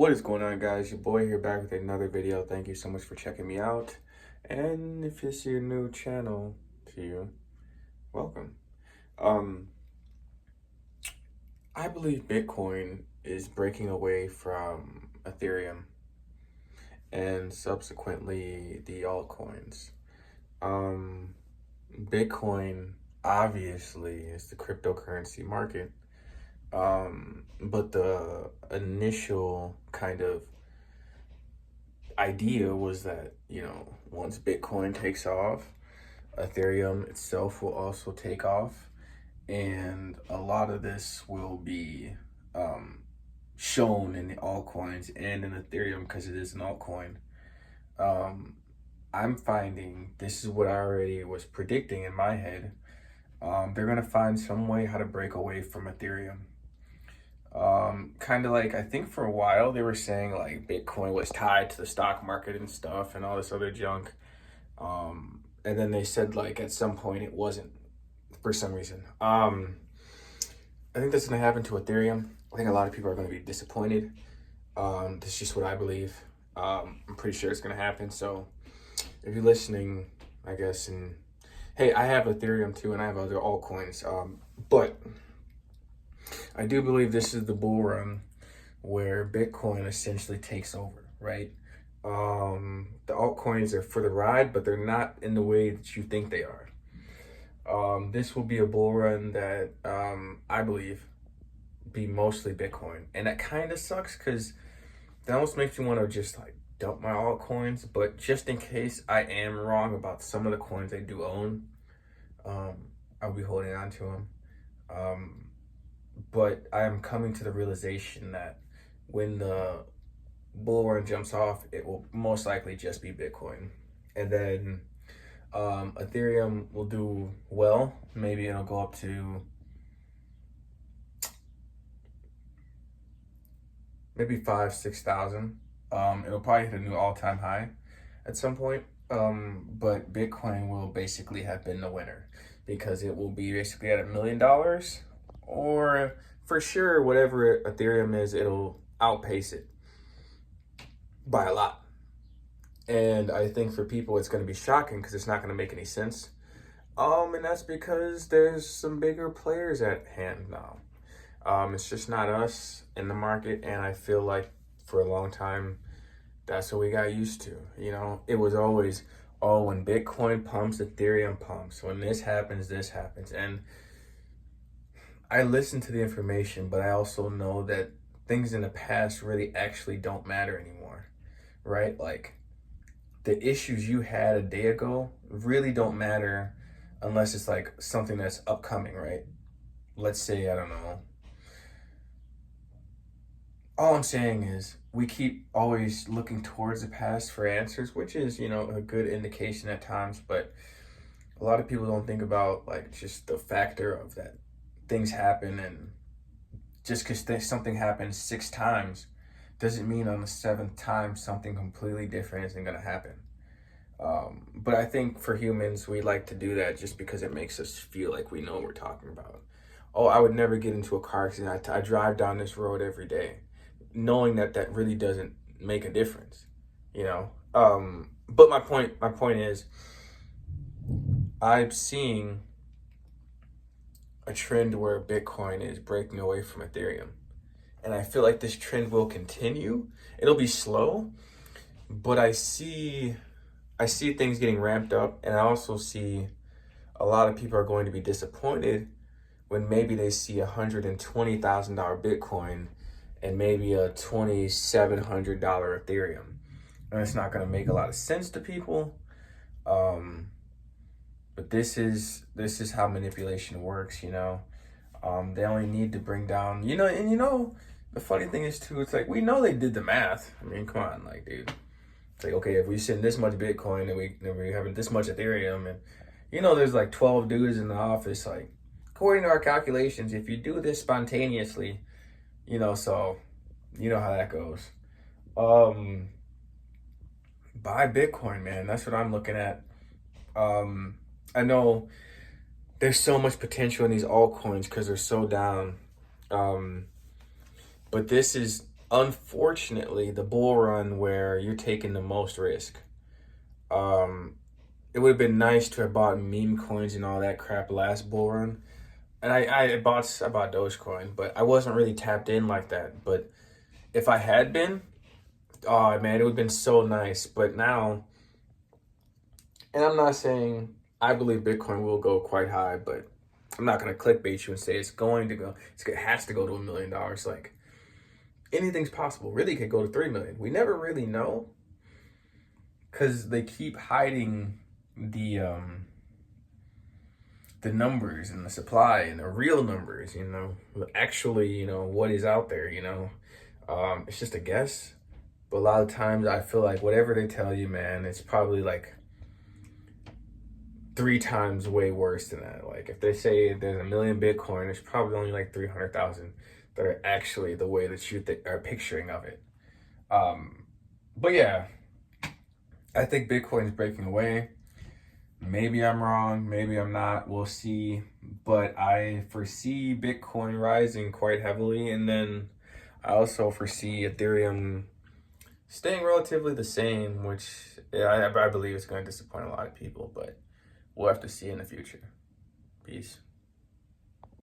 What is going on, guys? Your boy here back with another video. Thank you so much for checking me out. And if this is your new channel to you, welcome. Um, I believe Bitcoin is breaking away from Ethereum and subsequently the altcoins. Um, Bitcoin obviously is the cryptocurrency market. But the initial kind of idea was that, once Bitcoin takes off, Ethereum itself will also take off. And a lot of this will be shown in the altcoins and in Ethereum because it is an altcoin. Um, I'm finding this is what I already was predicting in my head. They're going to find some way how to break away from Ethereum. Kind of like, I think for a while they were saying like Bitcoin was tied to the stock market and stuff and all this other junk. And then they said like at some point it wasn't for some reason. I think that's going to happen to Ethereum. I think a lot of people are going to be disappointed. That's just what I believe. I'm pretty sure it's going to happen. So if you're listening, I guess, and hey, I have Ethereum too, and I have other altcoins. But I do believe this is the bull run where Bitcoin essentially takes over, right? The altcoins are for the ride, but they're not in the way that you think they are. This will be a bull run that I believe be mostly Bitcoin. And that kind of sucks because that almost makes me want to just like dump my altcoins. But just in case I am wrong about some of the coins I do own, I'll be holding on to them. But I am coming to the realization that when the bull run jumps off, it will most likely just be Bitcoin. And then Ethereum will do well. Maybe it'll go up to maybe 5,000-6,000. It'll probably hit a new all-time high at some point. But Bitcoin will basically have been the winner because it will be basically at $1 million. Or for sure, whatever Ethereum is, it'll outpace it by a lot. And I think for people, it's going to be shocking because it's not going to make any sense. And that's because there's some bigger players at hand now. It's just not us in the market. And I feel like for a long time, that's what we got used to. It was always, oh, when Bitcoin pumps, Ethereum pumps. When this happens, this happens. And I listen to the information, but I also know that things in the past really actually don't matter anymore, right? Like the issues you had a day ago really don't matter unless it's like something that's upcoming, right? Let's say, I don't know. All I'm saying is we keep always looking towards the past for answers, which is, a good indication at times, but a lot of people don't think about like just the factor of that things happen, and just because something happens 6 times doesn't mean on the 7th time something completely different isn't going to happen. But I think for humans, we like to do that just because it makes us feel like we know what we're talking about. Oh, I would never get into a car accident. I drive down this road every day, knowing that that really doesn't make a difference, But my point is, I'm seeing a trend where Bitcoin is breaking away from Ethereum. And I feel like this trend will continue. It'll be slow, but I see things getting ramped up, and I also see a lot of people are going to be disappointed when maybe they see $120,000 Bitcoin and maybe a $2,700 Ethereum. And it's not going to make a lot of sense to people. But this is how manipulation works, They only need to bring down, the funny thing is too, it's like, we know they did the math. I mean, come on, like, dude. It's like, okay, if we send this much Bitcoin and we having this much Ethereum, and, there's like 12 dudes in the office, like, according to our calculations, if you do this spontaneously, so, how that goes. Buy Bitcoin, man. That's what I'm looking at. I know there's so much potential in these altcoins because they're so down. But this is unfortunately, the bull run where you're taking the most risk. Um, it would have been nice to have bought meme coins and all that crap last bull run. And I bought Dogecoin, but I wasn't really tapped in like that. But if I had been, oh man, it would have been so nice. But now, and I'm not saying I believe Bitcoin will go quite high, but I'm not gonna clickbait you and say it's going to go. It has to go to $1 million. Like anything's possible. Really, it could go to 3 million. We never really know because they keep hiding the numbers and the supply and the real numbers. Actually, what is out there. It's just a guess. But a lot of times, I feel like whatever they tell you, man, it's probably like 3 times way worse than that. Like if they say there's 1 million Bitcoin, there's probably only like 300,000 that are actually the way that you are picturing of it. But yeah, I think Bitcoin's breaking away. Maybe I'm wrong, maybe I'm not. We'll see. But I foresee Bitcoin rising quite heavily, and then I also foresee Ethereum staying relatively the same, which I believe is going to disappoint a lot of people, but we'll have to see in the future. Peace.